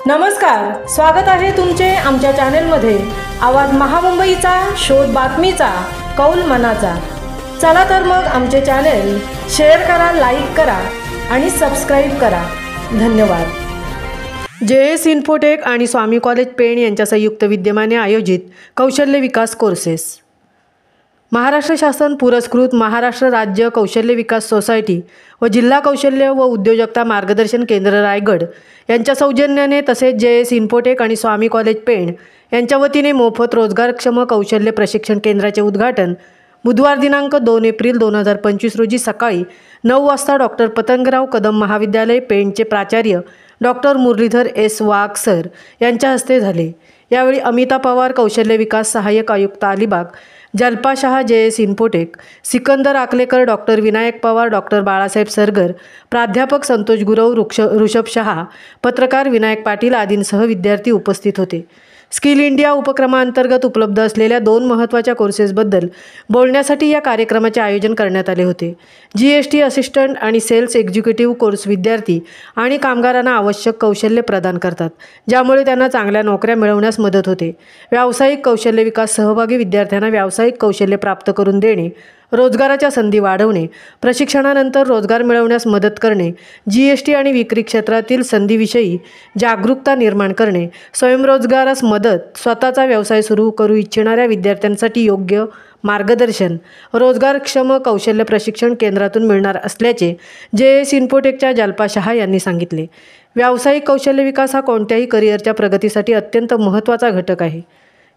नमस्कार, स्वागत आहे तुमचे आमच्या चॅनेलमध्ये। आवाज महामुंबईचा, शोध बातमीचा, कौल मनाचा। चला तर मग आमचे चॅनेल शेअर करा, लाईक करा आणि सबस्क्राइब करा। धन्यवाद। JS इन्फोटेक आणि स्वामी कॉलेज पेण यांच्या संयुक्त विद्यमाने आयोजित कौशल्य विकास कोर्सेस। महाराष्ट्र शासन पुरस्कृत महाराष्ट्र राज्य कौशल्य विकास सोसायटी व जिल्हा कौशल्य व उद्योजकता मार्गदर्शन केंद्र रायगड यांच्या सौजन्याने तसेच JS इन्फोटेक आणि स्वामी कॉलेज पेण यांच्या वतीने मोफत रोजगारक्षम कौशल्य प्रशिक्षण केंद्राचे उद्घाटन बुधवार दिनांक 2 एप्रिल 2025 रोजी सकाळी 9 वाजता डॉक्टर पतंगराव कदम महाविद्यालय पेणचे प्राचार्य डॉक्टर मुरलीधर S. वाघ सर यांच्या हस्ते झाले। यावेळी अमिता पवार कौशल्य विकास सहाय्यक आयुक्त Alibag, Jalpa Shah JS Infotech, Sikandar Aklekar, doctor Vinayak Pawar, doctor Balasaheb Sargar, प्राध्यापक संतोष गुरव, ऋषभ शहा, पत्रकार विनायक पाटील आदींसह विद्यार्थी उपस्थित होते। स्किल इंडिया उपक्रमांतर्गत उपलब्ध असलेल्या 2 महत्त्वाच्या कोर्सेसबद्दल बोलण्यासाठी या कार्यक्रमाचे आयोजन करण्यात आले होते। GST असिस्टंट आणि सेल्स एक्झिक्युटिव्ह कोर्स विद्यार्थी आणि कामगारांना आवश्यक कौशल्य प्रदान करतात, ज्यामुळे त्यांना चांगल्या नोकऱ्या मिळवण्यास मदत होते। व्यावसायिक कौशल्य विकास सहभागी विद्यार्थ्यांना व्यावसायिक कौशल्य प्राप्त करून देणे, रोजगाराच्या संधी वाढवणे, प्रशिक्षणानंतर रोजगार मिळवण्यास मदत करणे, GST आणि विक्री क्षेत्रातील संधीविषयी जागरूकता निर्माण करणे, स्वयंरोजगारास मदत, स्वतःचा व्यवसाय सुरू करू इच्छिणाऱ्या विद्यार्थ्यांसाठी योग्य मार्गदर्शन रोजगारक्षम कौशल्य प्रशिक्षण केंद्रातून मिळणार असल्याचे JS इन्फोटेकच्या जल्पा शहा यांनी सांगितले। व्यावसायिक कौशल्य विकास हा कोणत्याही करिअरच्या प्रगतीसाठी अत्यंत महत्त्वाचा घटक आहे।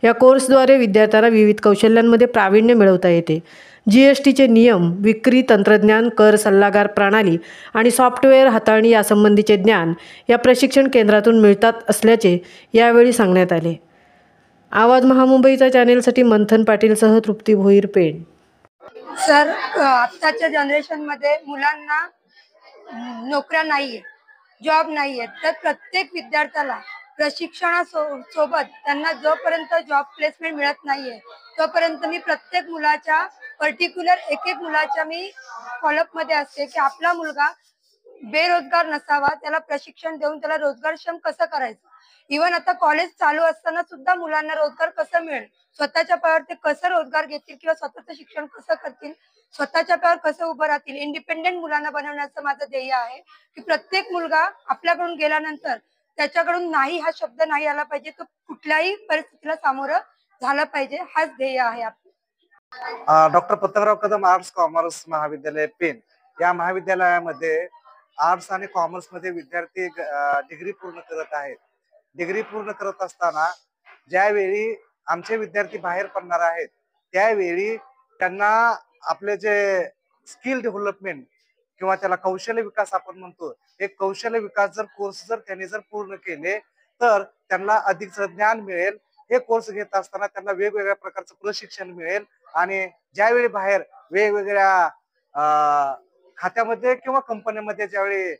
या कोर्सद्वारे विद्यार्थ्यांना विविध कौशल्यांमध्ये प्रावीण्य मिळवता येते। GSTचे नियम, विक्री तंत्रज्ञान, कर सल्लागार प्रणाली आणि सॉफ्टवेअर हाताळणी यासंबंधीचे ज्ञान या प्रशिक्षण केंद्रातून मिळतात असल्याचे यावेळी सांगण्यात आले। आवाज महामुंबईचा चॅनेलसाठी मंथन पाटीलसह तृप्ती भोईर पेण। सर, आत्ताच्या जनरेशनमध्ये मुलांना नोकऱ्या नाहीये, जॉब नाहीये, तर प्रत्येक विद्यार्थ्याला प्रशिक्षणासोबत त्यांना जोपर्यंत जॉब प्लेसमेंट मिळत नाहीये तोपर्यंत मी प्रत्येक मुलाच्या पर्टिक्युलर एक मुलाच्या मी फॉलोअप मध्ये असते की आपला मुलगा बेरोजगार नसावा, त्याला प्रशिक्षण देऊन त्याला रोजगारक्षम कसं करायचं। इव्हन आता कॉलेज चालू असताना सुद्धा मुलांना रोजगार कसं मिळेल, स्वतःच्या पायावर ते कसं रोजगार घेतील किंवा स्वतःचं शिक्षण कसं करतील, स्वतःच्या पायावर कसं उभं राहतील, इंडिपेंडेंट मुलांना बनवण्याचं माझं ध्येय आहे की प्रत्येक मुलगा आपल्याकडून गेल्यानंतर त्याच्याकडून नाही हा शब्द नाही आला पाहिजे, तो कुठल्याही परिस्थितीला सामोरं झाला पाहिजे, हाच ध्येय आहे आपलं। Doctor Patangrao Kadam arts commerce महाविद्यालय पेण या महाविद्यालयामध्ये आर्ट्स आणि कॉमर्स मध्ये विद्यार्थी डिग्री पूर्ण करत आहेत। डिग्री पूर्ण करत असताना ज्यावेळी आमचे विद्यार्थी बाहेर पडणार आहेत त्यावेळी त्यांना आपले जे स्किल डेव्हलपमेंट किंवा त्याला कौशल्य विकास आपण म्हणतो, एक कौशल्य विकास जर कोर्स जर त्यांनी जर पूर्ण केले तर त्यांना अधिक ज्ञान मिळेल। हे कोर्स घेत असताना त्यांना वेगवेगळ्या प्रकारचं प्रशिक्षण मिळेल आणि ज्यावेळी बाहेर वेगवेगळ्या खात्यामध्ये किंवा कंपन्यांमध्ये ज्यावेळी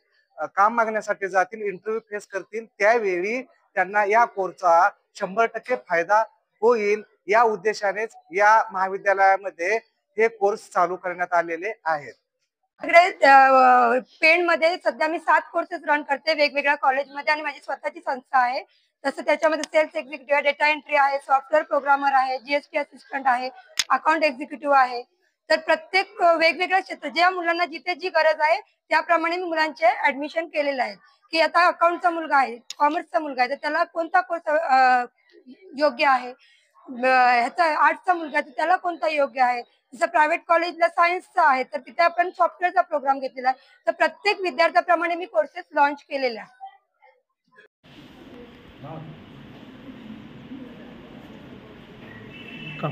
काम मागण्यासाठी जातील, इंटरव्ह्यू फेस करतील, त्यावेळी त्यांना या कोर्सचा 100% फायदा होईल। या उद्देशानेच या महाविद्यालयामध्ये हे कोर्स चालू करण्यात आलेले आहेत। पेण मध्ये सध्या मी 7 कोर्सेस रन करते वेगवेगळ्या कॉलेजमध्ये आणि माझी स्वतःची संस्था आहे। तसं त्याच्यामध्ये सेल्स एक्झिक्युटिव्ह, डेटा एंट्री आहे, सॉफ्टवेअर प्रोग्रामर आहे, GST असिस्टंट आहे, अकाउंट एक्झिक्युटिव्ह आहे। तर प्रत्येक वेगवेगळ्या क्षेत्र ज्या मुलांना जिथे जी गरज आहे त्याप्रमाणे मी मुलांचे ऍडमिशन केलेलं आहे की आता अकाउंटचा मुलगा आहे, कॉमर्सचा मुलगा आहे तर त्याला कोणता कोर्स योग्य आहे, ह्याचा आर्ट्सचा मुलगा आहे तर त्याला कोणता योग्य आहे। जसं प्रायव्हेट कॉलेजला सायन्सचा आहे तर तिथे आपण सॉफ्टवेअरचा प्रोग्राम घेतलेला आहे। तर प्रत्येक विद्यार्थ्याप्रमाणे मी कोर्सेस लॉन्च केलेले आहे। का